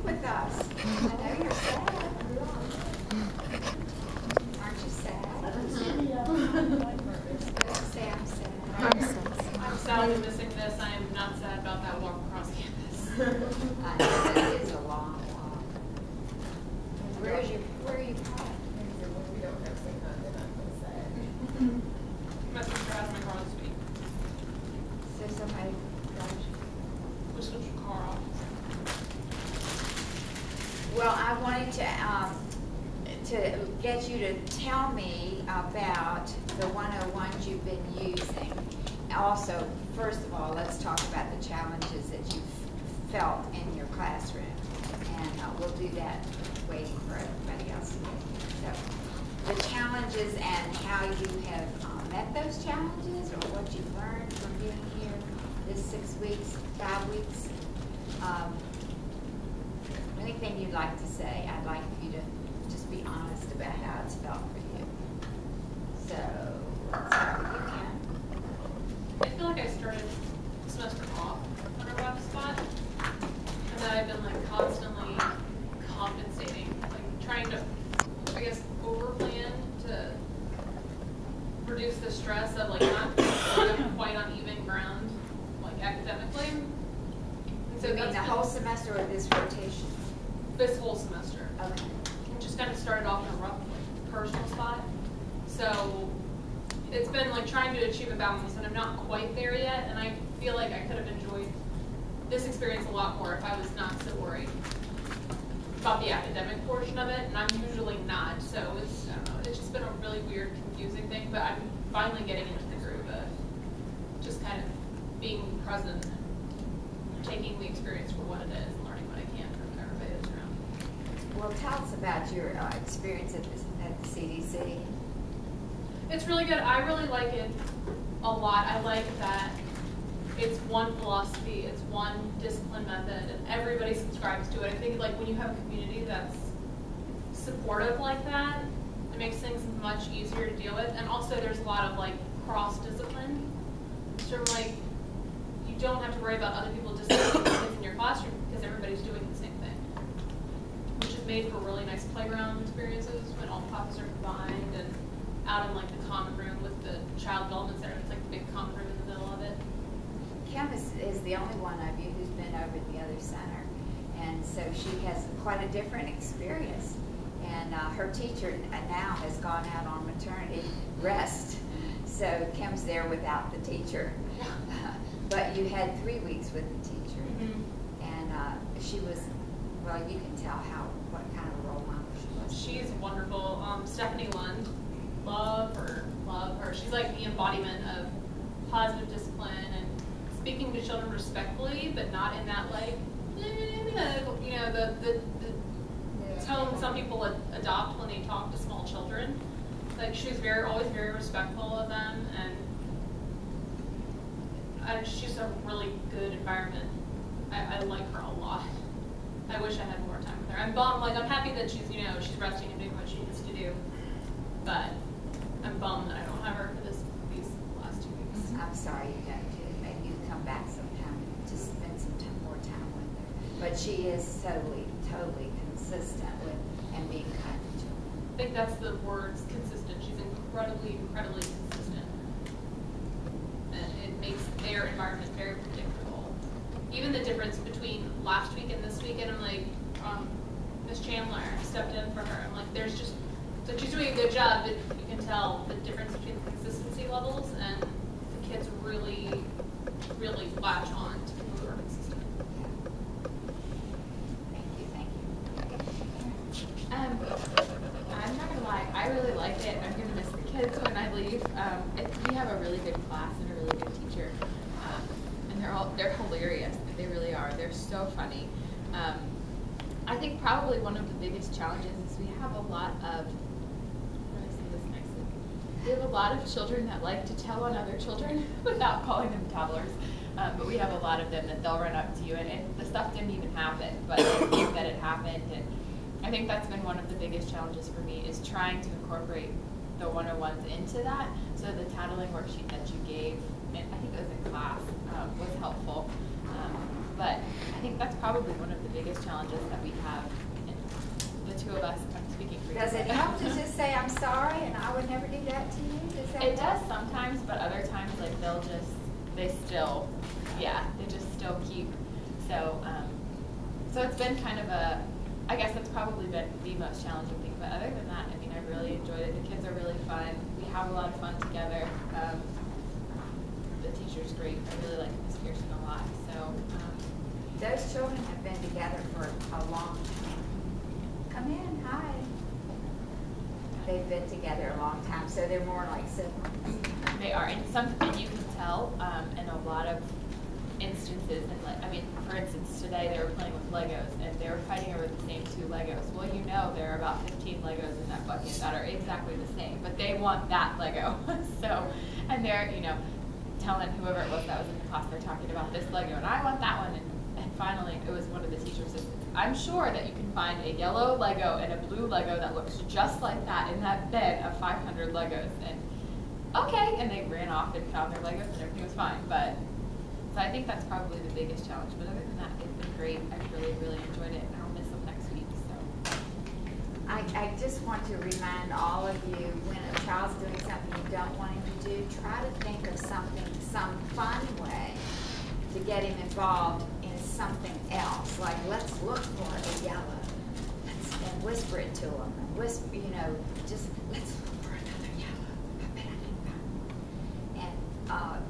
with us. I know you're sad. Aren't you sad? Say I'm sad. I'm sad I'm missing this. I am not sad about that walk across campus. I know that is a long walk. Where are you from? We don't have some content on the side. My sister has my car this week. So somebody drives you. We switched your car off. Well, I wanted to get you to tell me about the 101s you've been using. Also, first of all, let's talk about the challenges that you've felt in your classroom. And we'll do that waiting for everybody else to get here. So, the challenges and how you have met those challenges, or what you've learned from being here this 6 weeks, 5 weeks. Anything you'd like to say, I'd like you to just be honest about how it's felt for you. So, let's start with you, Ken. I feel like I started the semester off on a rough spot, and that I've been like constantly compensating, like trying to, I guess, overplan to reduce the stress of like not being quite on even ground, like academically. And so You mean that's the been whole semester or this rotation? this whole semester. Okay. It just kind of started off in a rough like, personal spot. So it's been like trying to achieve a balance, and I'm not quite there yet. And I feel like I could have enjoyed this experience a lot more if I was not so worried about the academic portion of it. And I'm usually not, so it's I don't know. It's just been a really weird, confusing thing. But I'm finally getting into the groove of just kind of being present, and taking the experience for what it is, and learning what I can from everybody that's around. Well, tell us about your experience at the CDC. It's really good. I really like it a lot. I like that it's one philosophy, it's one discipline method, and everybody subscribes to it. I think like when you have a community that's supportive like that, it makes things much easier to deal with. And also there's a lot of like cross-discipline. So like you don't have to worry about other people disciplining kids in your classroom because everybody's doing the same thing, which is made for really nice playground experiences when all classes are combined and out in like the common room with the child development center. It's like a big common room in the middle of it. Kim is the only one of you who's been over at the other center, and so she has quite a different experience. And her teacher now has gone out on maternity rest, so Kim's there without the teacher. But you had 3 weeks with the teacher, and she was, well, you can tell what kind of role model she was. She's wonderful. Stephanie Lund, love her. She's like the embodiment of positive discipline and speaking to children respectfully, but not in that like, you know, the tone some people adopt when they talk to small children. Like she's always very respectful of them, and she's a really good environment. I like her a lot. I wish I had more time with her. I'm bummed. Like I'm happy that she's she's resting and doing what she needs to do, but I'm bummed that I don't have her for these last 2 weeks. I'm sorry you don't do it. Maybe you come back sometime to spend some more time with her. But she is totally consistent with and being kind to children. I think that's the word, consistent. She's incredibly consistent. And it makes their environment very predictable. Even the difference between last week and this week, and I'm like, Miss Chandler stepped in for her. I'm like, there's just, so she's doing a good job, but you can tell the difference between the consistency levels, and the kids really latch on to people who are consistent. Thank you. I'm not gonna lie, I really like it. I'm gonna miss the kids when I leave. We have a really good class and a really good teacher, and they're hilarious. They really are. They're so funny. I think probably one of the biggest challenges is we have a lot of. How do I say this nicely? We have a lot of children that like to tell on other children without calling them toddlers. But we have a lot of them that they'll run up to you, and the stuff didn't even happen, but they think that it happened. And I think that's been one of the biggest challenges for me, is trying to incorporate the 101s into that. So the tattling worksheet that you gave, and I think it was in class, was helpful. But I think that's probably one of the biggest challenges that we Does it help to just say, I'm sorry, and I would never do that to you? Does that It help? does sometimes, but other times, like, they still keep. So, so it's been kind of I guess that's probably been the most challenging thing. But other than that, I mean, I really enjoyed it. The kids are really fun. We have a lot of fun together. The teacher's great. I really like Miss Pearson a lot. So, Those children have been together for a long time. Come in, hi. They've been together a long time, so they're more like siblings. they are, and you can tell in a lot of instances. And like, I mean, for instance, today they were playing with Legos and they were fighting over the same 2 Legos. Well, you know, there are about 15 Legos in that bucket that are exactly the same, but they want that Lego. So, and they're, you know, telling whoever it was that was in the class, they're talking about this Lego and I want that one. And finally, it was one of the teachers said, I'm sure that you can find a yellow Lego and a blue Lego that looks just like that in that bin of 500 Legos. And okay, and they ran off and found their Legos and everything was fine. But so I think that's probably the biggest challenge. But other than that, it's been great. I've really, really enjoyed it, and I'll miss them next week. So I just want to remind all of you, when a child's doing something you don't want him to do, try to think of something, some fun way to get him involved in something else. Like, let's look for a yellow. And whisper it to him. And whisper, you know, just let's look for another yellow. I bet I didn't find one.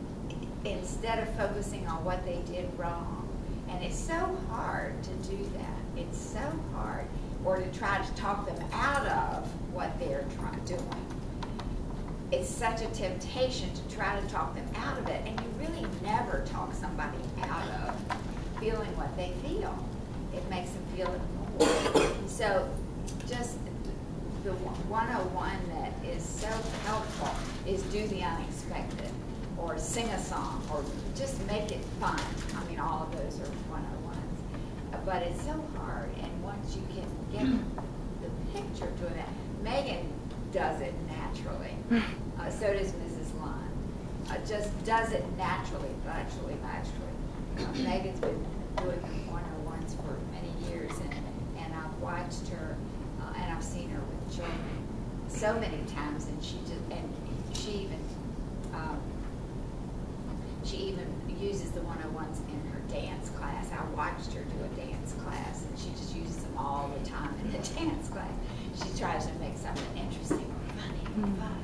And instead of focusing on what they did wrong. And it's so hard to do that. It's so hard. Or to try to talk them out of what they're doing. It's such a temptation to try to talk them out of it. And you really never talk somebody out of feeling what they feel. It makes them feel ignored. So just the 101 that is so helpful is do the unexpected, or sing a song, or just make it fun. I mean, all of those are 101s. But it's so hard, and once you can get the picture to it, Megan does it naturally. So does Mrs. Lund. Just does it naturally. Megan's been doing 101s for many years, and I've watched her, and I've seen her with children so many times, and she even uses the 101s in her dance class. I watched her do a dance class, and she just uses them all the time in the dance class. She tries to make something interesting or funny or fun.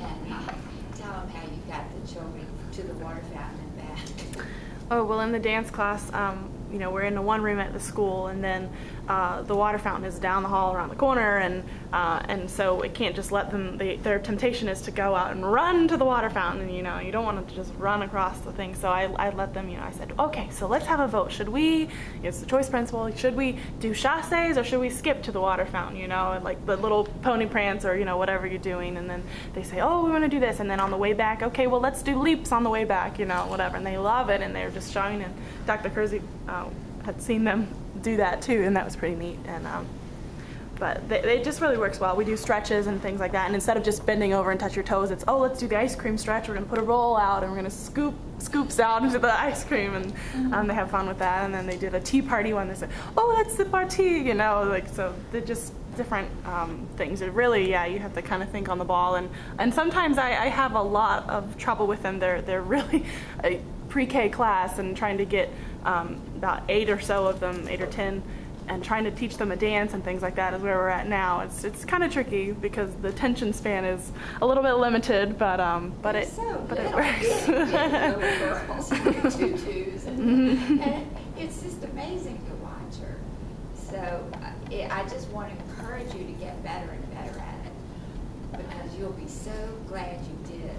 And tell them how you got the children to the water fountain and back. Oh, well, in the dance class, you know, we're in the one room at the school, and then the water fountain is down the hall around the corner, and so it can't just let them, their temptation is to go out and run to the water fountain, and, you know, you don't want them to just run across the thing. So I let them, you know, I said, okay, so let's have a vote. Should we, it's the choice principle, should we do chasses or should we skip to the water fountain, you know, like the little pony prance or, you know, whatever you're doing. And then they say, oh, we want to do this. And then on the way back, okay, well, let's do leaps on the way back, you know, whatever. And they love it, and they're just showing, and Dr. Kersey had seen them do that too, and that was pretty neat. And but it just really works well. We do stretches and things like that, and instead of just bending over and touch your toes, it's, oh, let's do the ice cream stretch. We're gonna put a roll out, and we're gonna scoops out into the ice cream, and they have fun with that. And then they did a tea party one. They said, oh, let's sip our tea, you know, like, so they're just different things. It really, yeah, you have to kind of think on the ball, and sometimes I have a lot of trouble with them. They're really a pre-K class, and trying to get about 8 or so of them, 8 or 10, and trying to teach them a dance and things like that is where we're at now. It's kind of tricky because the attention span is a little bit limited, but it works. Girls in tutus, and it's just amazing to watch her. So I just want to encourage you to get better and better at it, because you'll be so glad you did.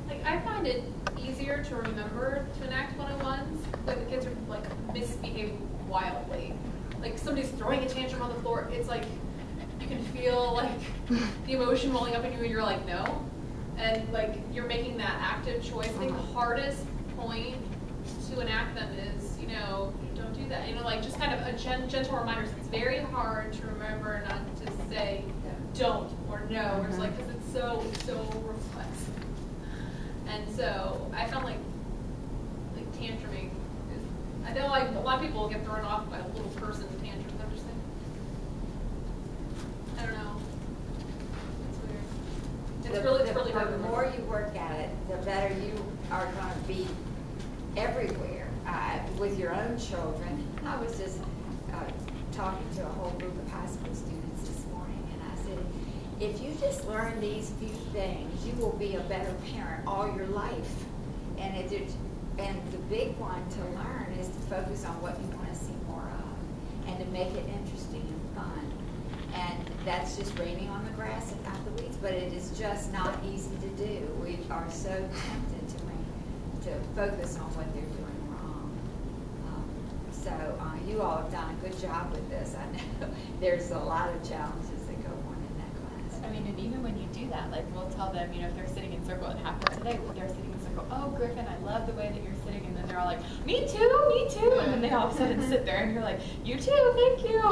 Like, I find it easier to remember to enact 101s when the kids are, like, misbehaving wildly. Like, somebody's throwing a tantrum on the floor, it's like, you can feel, like, the emotion welling up in you, and you're like, no. And, like, you're making that active choice. I think the hardest point to enact them is, you know, don't do that. You know, like, just kind of a gentle reminder. It's very hard to remember not to say don't or no, or it's like, because it's so reflexive. And so I found like tantruming is, I know like a lot of people get thrown off by a little person's tantrums. I'm just like, I don't know. own children. I was just talking to a whole group of high school students this morning, and I said, if you just learn these few things, you will be a better parent all your life. And and the big one to learn is to focus on what you want to see more of, and to make it interesting and fun. And that's just raining on the grass and not the weeds, but it is just not easy to do. We are so tempted to focus on what they're doing wrong. So you all have done a good job with this. I know there's a lot of challenges that go on in that class. I mean, and even when you do that, like we'll tell them, you know, if they're sitting in circle, and happen today, they're sitting in circle, oh, Griffin, I love the way that you're sitting, and then they're all like, me too, and then they all of a sudden sit there, and you're like, you too, thank you.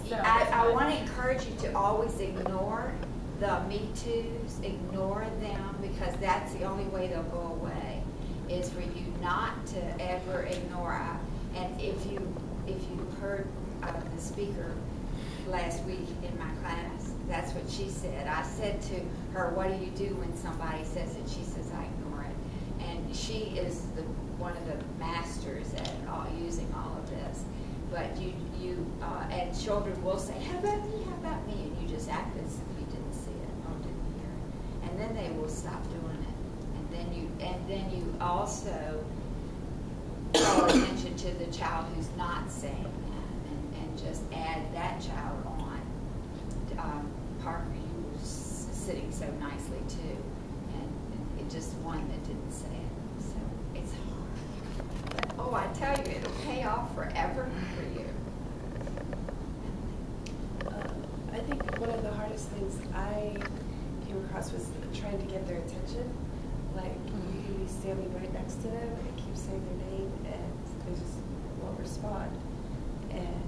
So I want to encourage you to always ignore the Me Too's, ignore them, because that's the only way they'll go away, is for you not to ever ignore. And if you heard the speaker last week in my class, that's what she said. I said to her, what do you do when somebody says it? She says, I ignore it. And she is one of the masters at using all of this. But and children will say, how about me, how about me? And you just act as if you didn't see it or didn't hear it. And then they will stop doing it. And then you also call attention to the child who's not saying that, and just add that child on. Parker, you were sitting so nicely too, and it just one that didn't say it. So it's hard. But, oh, I tell you, it'll pay off forever for you. I think one of the hardest things I came across was trying to get their attention. Like, you can be standing right next to them and keep saying their name, and they just won't respond. And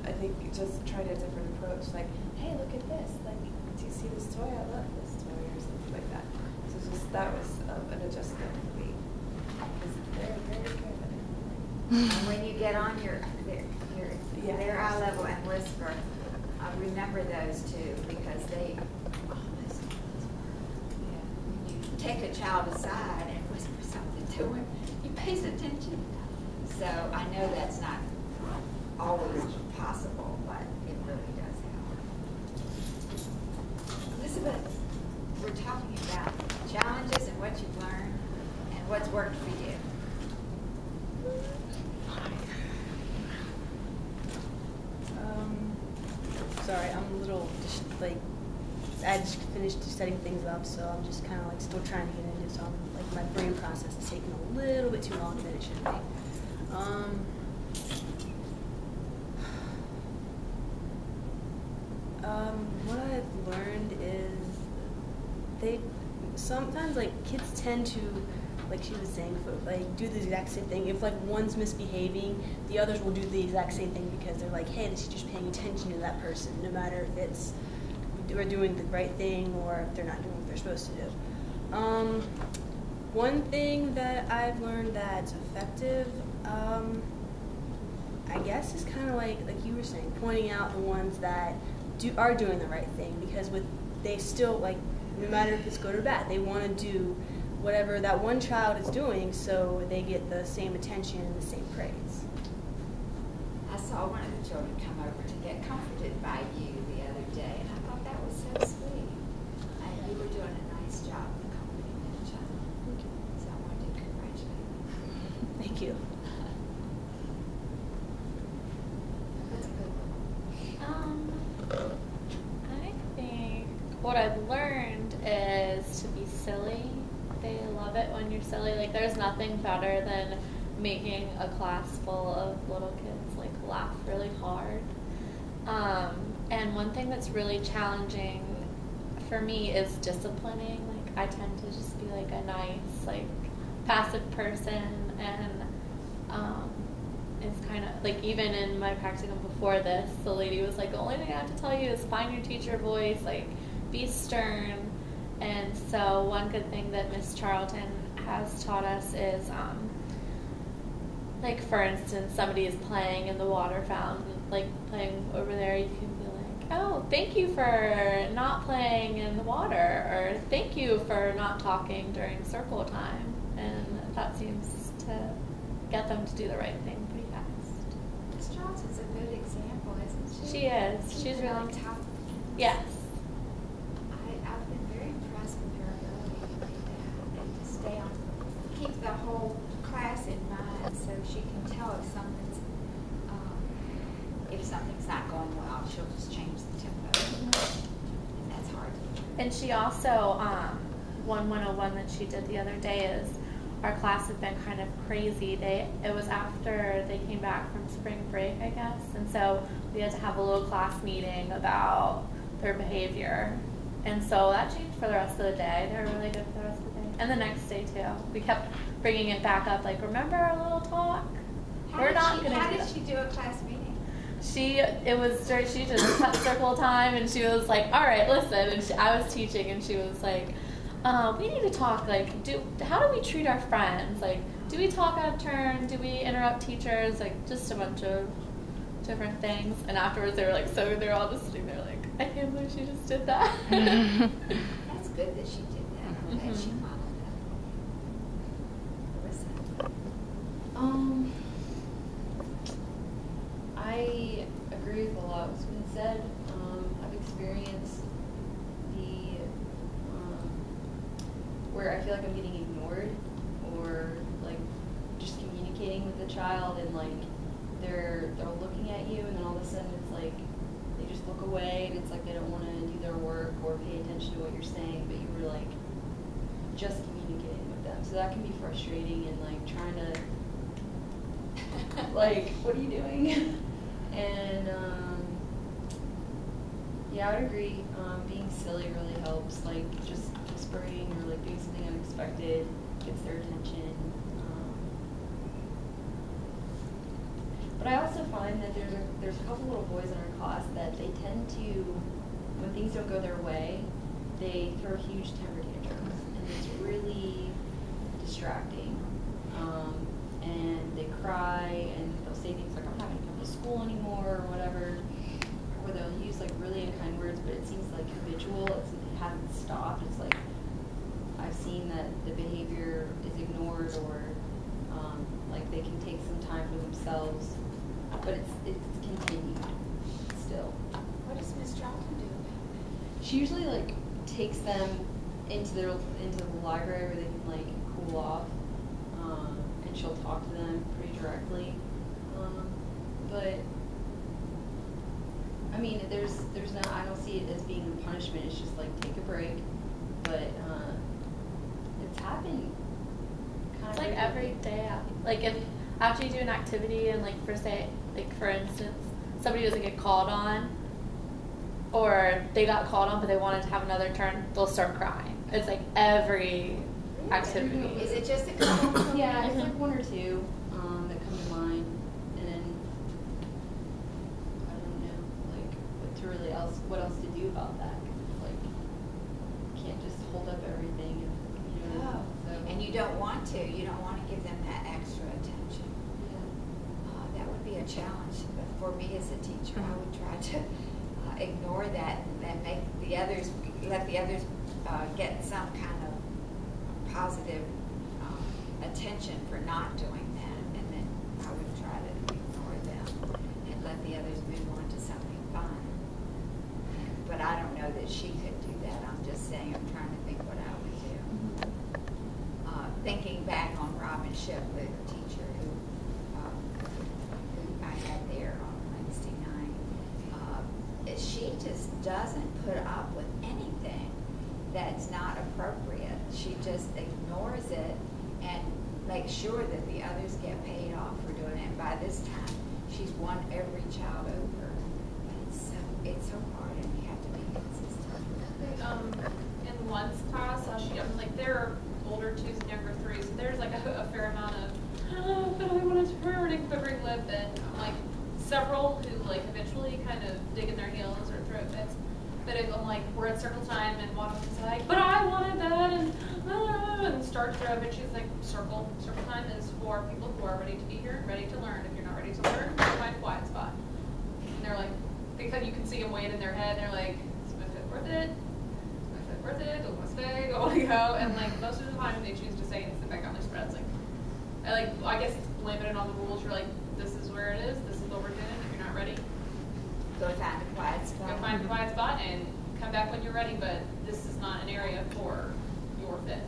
I think just trying a different approach, like, hey, look at this. Like, do you see this toy? I love this toy, or something like that. So just that was an adjustment for me. Because they're very good at it. And when you get on their eye level and whisper, remember those two, because they always whisper. Yeah. When you take a child aside and whisper something to him, he pays attention. So I know that's not always possible, but it really does help. Elizabeth, we're talking about challenges and what you've learned and what's worked for you. Sorry, I'm a little I just finished setting things up, so I'm just kind of like still trying to get into it. So I'm, like, my brain process is taking a little bit too long than it should be. What I've learned is sometimes kids tend to, like she was saying, do the exact same thing. If one's misbehaving, the others will do the exact same thing because they're like, hey, the teacher's paying attention to that person, no matter if we're doing the right thing or if they're not doing what they're supposed to do. One thing that I've learned that's effective, I guess, is kind of like you were saying, pointing out the ones that are doing the right thing, because they still, no matter if it's good or bad, they want to do whatever that one child is doing, so they get the same attention and the same praise. I saw one of the children come over to get comforted by you the other day, and I thought that was so sweet. And you were doing a nice job of comforting that child. So I wanted to congratulate you. Thank you. That's a good one. I think what I've learned is to be silly. They love it when you're silly. There's nothing better than making a class full of little kids laugh really hard. And one thing that's really challenging for me is disciplining. I tend to just be a nice, passive person, and it's kind of even in my practicum before this, the lady was the only thing I have to tell you is find your teacher voice, be stern. And so one good thing that Miss Charlton has taught us is, for instance, somebody is playing in the water fountain, playing over there, you can be oh, thank you for not playing in the water, or thank you for not talking during circle time. And that seems to get them to do the right thing pretty fast. Miss Johnson's a good example, isn't she? She is. She's Keeping on really top of things. Yes. I've been very impressed with her ability to do that and to stay on, keep the whole class in mind so she can tell if something's not going well, she'll just change the tempo. And that's hard to do. And she also, one 101 that she did the other day is our class had been kind of crazy. It was after they came back from spring break, I guess, and so we had to have a little class meeting about their behavior. And so that changed for the rest of the day. They were really good for the rest of the day. And the next day too. We kept bringing it back up, like, remember our little talk? How did she do a class meeting? She just cut circle time, and she was like, all right, listen, and I was teaching, and she was like, we need to talk, like, how do we treat our friends? Like, do we talk out of turn? Do we interrupt teachers? Like, just a bunch of different things. And afterwards, they were all just sitting there like, I can't believe she just did that. That's good that she did that. I'm glad she followed that. Larissa? I agree with a lot what's been said. I've experienced where I feel like I'm getting ignored, or like just communicating with the child, and like they're looking at you, and then all of a sudden it's like they just look away, and it's like they don't want to do their work or pay attention to what you're saying, but you were like just communicating with them. So that can be frustrating, and like trying to like, what are you doing? And yeah, I would agree. Being silly really helps. Like just whispering or like doing something unexpected gets their attention. But I also find that there's a couple little boys in our class that they tend to, when things don't go their way, they throw huge temper tantrums, and it's really distracting. And they cry, and they'll say things like, I'm not going to come to school anymore, or whatever. Or they'll use like really unkind words, but it seems like habitual. It hasn't stopped. It's like I've seen that the behavior is ignored, or like they can take some time for themselves, but it's continued still. What does Miss Johnson do about that? She usually like takes them into the library where they can like cool off, and she'll talk to them pretty directly. But I mean, there's no, I don't see it as being a punishment. It's just like take a break. But it's happened kind It's of like every day. Like if after you do an activity, and like for instance, somebody doesn't get called on, or they got called on but they wanted to have another turn, they'll start crying. It's like every activity. Is it just a couple? Yeah, it's like one or two that come to mind, and then I don't know, like what else to do about that? 'Cause it's like you can't just hold up everything, and you know. Oh, So, and you don't want to. You don't want to give them that extra attention. yeah. That would be a challenge. But for me as a teacher, I would try to ignore that and make let the others get some kind of positive attention for not doing that, and then I would try to ignore them and let the others move on to something fun. But I don't know that she could do that. I'm just saying, I'm trying to think what I would do. Thinking back on Robin Ship, the teacher who I had there on Wednesday night, she just doesn't put up with anything that's not appropriate. She just ignores it and makes sure that the others get paid off for doing it. And by this time, she's won every child over. But it's so hard, and you have to be consistent. In one's class, like there are older twos and younger threes, so there's like a fair amount of, but I wanted to learn quibbling lip, and like several who like eventually kind of dig in their heels or throw fits. But I'm like, we're at circle time, and one of them's like, but I wanted that, and starts throw, but she's like, circle time is for people who are ready to be here and ready to learn. If you're not ready to learn, find a quiet spot. And they're like, because you can see them weighing in their head, and they're like, is my fit worth it? Is my fit worth it? Do I want to stay? Do I want to go? And like most of the time, they choose to stay and sit back on their spreads. I guess limited on the rules. You're like, this is where it is, this is what we're doing, if you're not ready, Go find a quiet spot. go find a quiet spot and come back when you're ready, but this is not an area for your fit.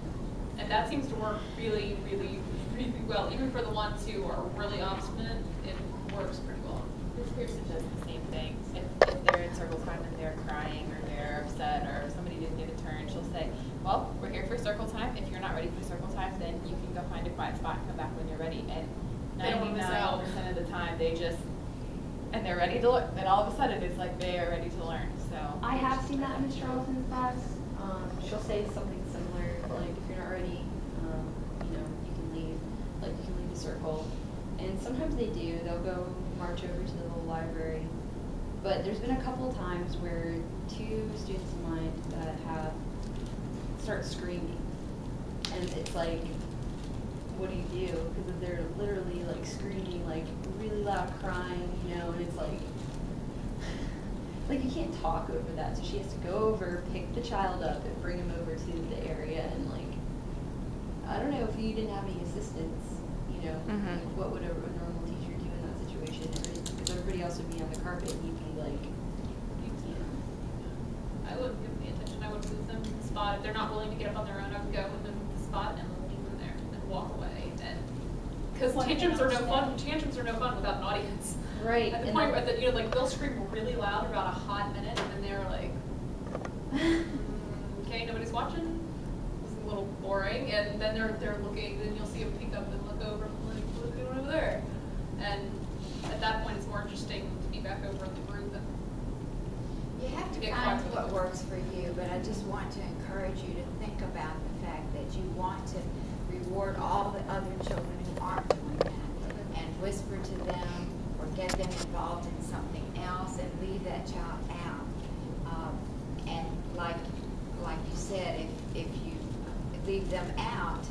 And that seems to work really, really, really well. Even for the ones who are really obstinate, it works pretty well. This person does the same thing. If they're in circle time and they're crying or they're upset or somebody didn't get a turn, she'll say, well, we're here for circle time. If you're not ready for circle time, then you can go find a quiet spot and come back when you're ready. And They don't wanna miss out. 99% of the time, and they're ready to learn. And all of a sudden, it's like they are ready to learn. So I have seen that in Miss Charlton's class. She'll say something similar, like if you're not ready, you can leave. Like you can leave the circle. And sometimes they do. They'll go march over to the little library. But there's been a couple of times where 2 students of mine that have start screaming, and it's like, what do you do? Because they're literally like screaming, like really loud, crying, and it's like you can't talk over that. So she has to go over, pick the child up, and bring him over to the area. And like, I don't know if you didn't have any assistants, like, what would a normal teacher do in that situation? Because everybody else would be on the carpet, and you'd be like, I wouldn't give them the attention. I would move them to the spot. If they're not willing to get up on their own, I would go with them to the spot and leave them there and walk away. And because tantrums are no fun. Tantrums are no fun without an audience. right. At the and point where like they'll scream really loud for about a hot minute, and then they're like, okay, nobody's watching. This is a little boring. And then they're looking. Then you'll see them pick up and look over, like, what's going over there? And at that point, it's more interesting to be back over in the group. You have to Get find comfortable. what works for you, but I just want to encourage you to think about the fact that you want to reward all the other children who aren't doing that, and whisper to them or get them involved in something else and leave that child out. And like you said, if you leave them out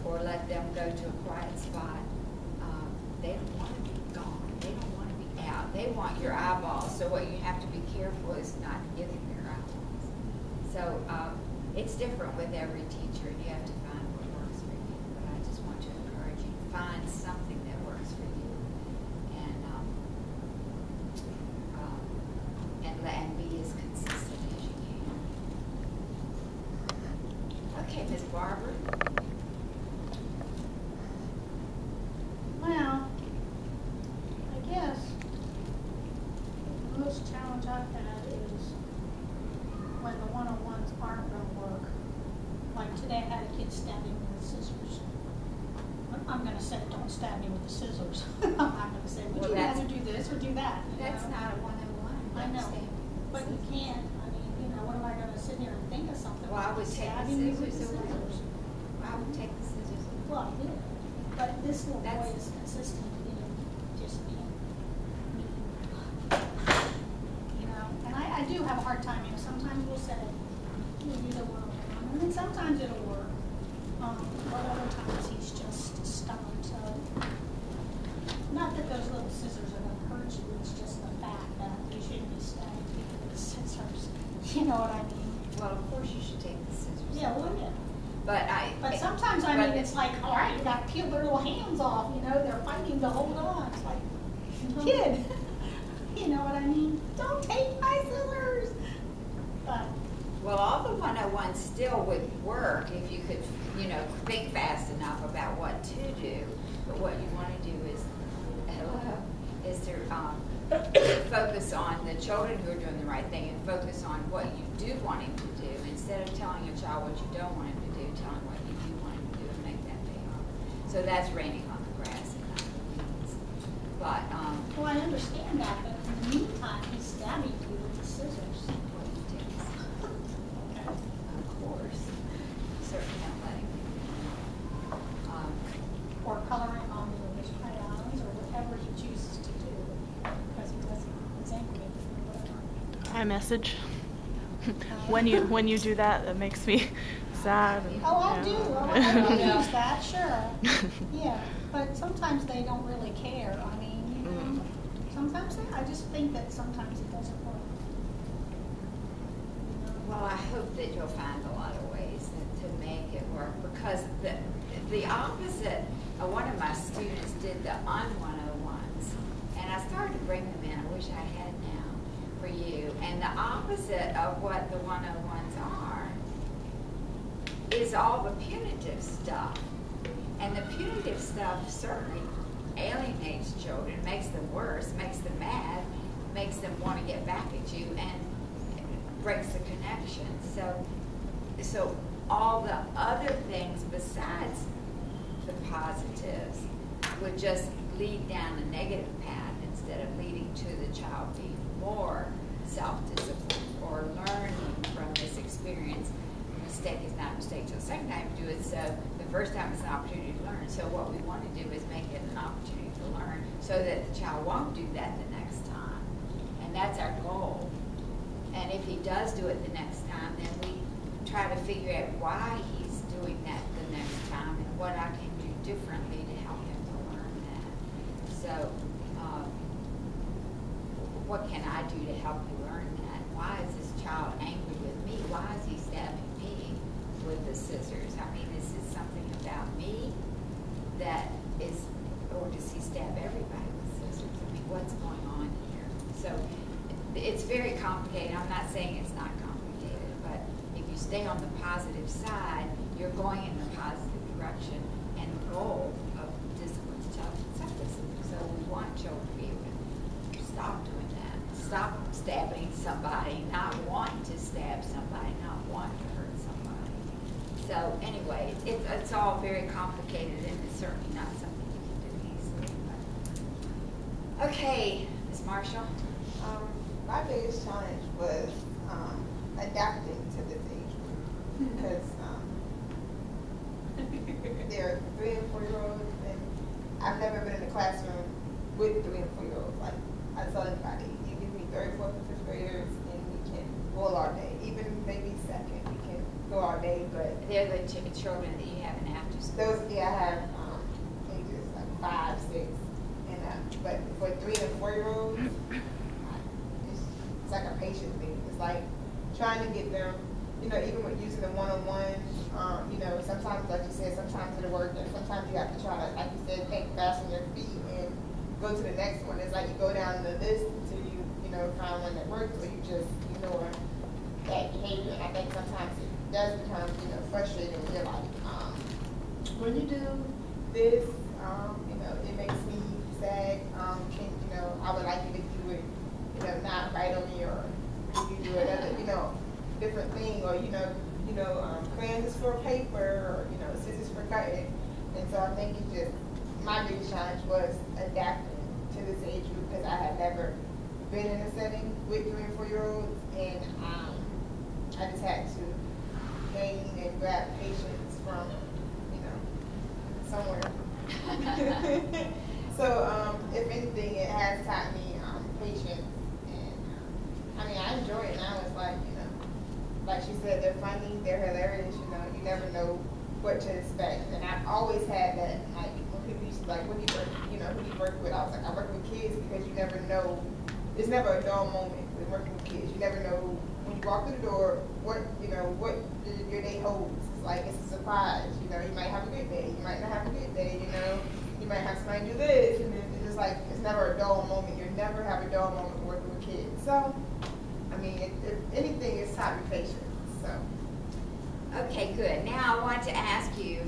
or let them go to a quiet spot, they don't want to be gone. They don't want to be out. They want your eyeballs. So what you have to be careful is not to give them your eyeballs. So it's different with every teacher, and you have to find what works for you. But I just want to encourage you to find something that works for you, and be as consistent as you can. Okay, Ms. Barber. Well, I guess the most challenge I've had is when the one-on-ones aren't going to work. Like today, I had a kid stabbing me with scissors. I'm going to say, don't stab me with the scissors. I'm not going to say, would Well, you that's- rather do this or do that? That's not a one-on-one. I know, understand? but you can't. I mean, what am I going to sit here and think of something? Well, I would take the Stabbing me with scissors the away. scissors. I would take the scissors. Well, I did. But this little boy That's- is consistent, just being mean. And I do have a hard time, sometimes we'll say, we'll do the one-on-one, and then sometimes it'll work. But other times he's just stubborn, so. Not that those little scissors are gonna hurt you, it's just the fact that you shouldn't be stabbing people with scissors. You know what I mean? Well, of course you should take the scissors. Yeah, well, yeah. But But sometimes, I but mean, it's like, all right, you got to peel their little hands off, they're fighting to hold on. It's like, kid, you know what I mean? Don't take my scissors. But, Well, all the 101s still would work if you could, think fast enough about what to do. But what you want to do is to focus on the children who are doing the right thing and focus on what you do want him to do. Instead of telling a child what you don't want him to do, tell him what you do want him to do and make that pay off. So that's raining on the grass and not the weeds. But, well, I understand that, but in the meantime, he's stabbing you with the scissors. what he takes. Okay. Of course, certainly not letting him. Or coloring on his crayons, or whatever he chooses to do, because he doesn't, he's angry or whatever. iMessage. when you do that, it makes me sad. And, Oh, I yeah. do. Well, I do use that, sure. Yeah, but sometimes they don't really care. I mean, sometimes I just think that sometimes it doesn't work. Well, I hope that you'll find a lot of ways to make it work, because the opposite. One of my students did the un-101s, and I started to bring them in. I wish I had now for you. And the opposite of what the 101s are is all the punitive stuff. And the punitive stuff certainly alienates children, makes them worse, makes them mad, makes them want to get back at you, and breaks the connection. So all the other things besides the positives would just lead down a negative path instead of leading to the child being more self-disciplined or learning from this experience. A mistake is not a mistake till the second time you do it, so the first time it's an opportunity to learn. So what we want to do is make it an opportunity to learn so that the child won't do that the next time. And that's our goal. And if he does do it the next time, then we try to figure out why he's doing that the next time and what I can do differently to help him to learn that. So, what can I do to help you learn that? Why is this child angry with me? Why is he stabbing me with the scissors? I mean, is this something about me that is, or does he stab everybody with scissors? I mean, what's going on here? So, it's very complicated. I'm not saying it's not complicated, but if you stay on the positive side, you're going in the positive direction, and the goal of discipline is self-discipline. So we want children to be able to stop doing that, stop stabbing somebody, not want to stab somebody, not want to hurt somebody. So anyway, it's all very complicated, and it's certainly not something you can do easily. But. Okay, Ms. Marshall. My biggest challenge was adapting to this age group because they're 3 and 4-year-olds, and I've never been in a classroom with 3 and 4-year-olds. Like I tell everybody, you give me 3rd, 4th, and 5th graders, and we can roll all day. Even maybe 2nd, we can go all day. But they're the children that you have in after school. Those, yeah, I have ages like 5, 6, and but for 3 and 4-year-olds. It's like a patient thing. It's like trying to get them, even with using the one-on-one, sometimes, like you said, sometimes it'll work, and sometimes you have to try to, like you said, think fast on your feet and go to the next one. It's like you go down the list until you, find one that works, or you just ignore that behavior. And I think sometimes it does become, frustrating when you're like, when you do this, it makes me sad. I would like you to do it. Not write on me, or you do another, different thing, or crayons for paper, or scissors for cutting. And so I think my biggest challenge was adapting to this age group because I had never been in a setting with 3 and 4-year-olds, and I just had to gain and grab patience from somewhere. So if anything, it has taught me patience. I enjoy it now. It's like, like she said, they're funny, they're hilarious, you never know what to expect. And I've always had that, like, when people used to be like, what do you work, who do you work with? I was like, I work with kids because you never know, there's never a dull moment with working with kids. You never know when you walk through the door, what your day holds. It's like, it's a surprise, you might have a good day, you might not have a good day, you might have somebody do this, and then it's just like, it's never a dull moment. You never have a dull moment working with kids. So, if anything, it's taught me patience. So. Okay, good. Now I want to ask you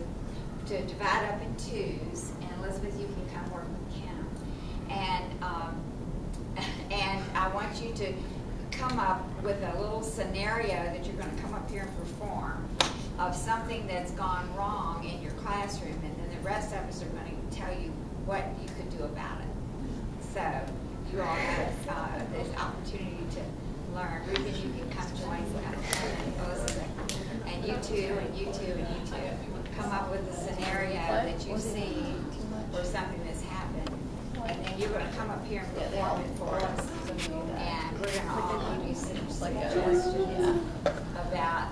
to divide up in twos, and Elizabeth, you can come work with Kim. And I want you to come up with a little scenario that you're going to come up here and perform of something that's gone wrong in your classroom, and then the rest of us are going to tell you what you could do about it. So you all have this opportunity to learn. Ruben, you can come join us, and you two, and you two, and you two. Come up with a scenario that you see or something that's happened, and then you're going to come up here and perform it for us. And we're going to all give you some suggestions about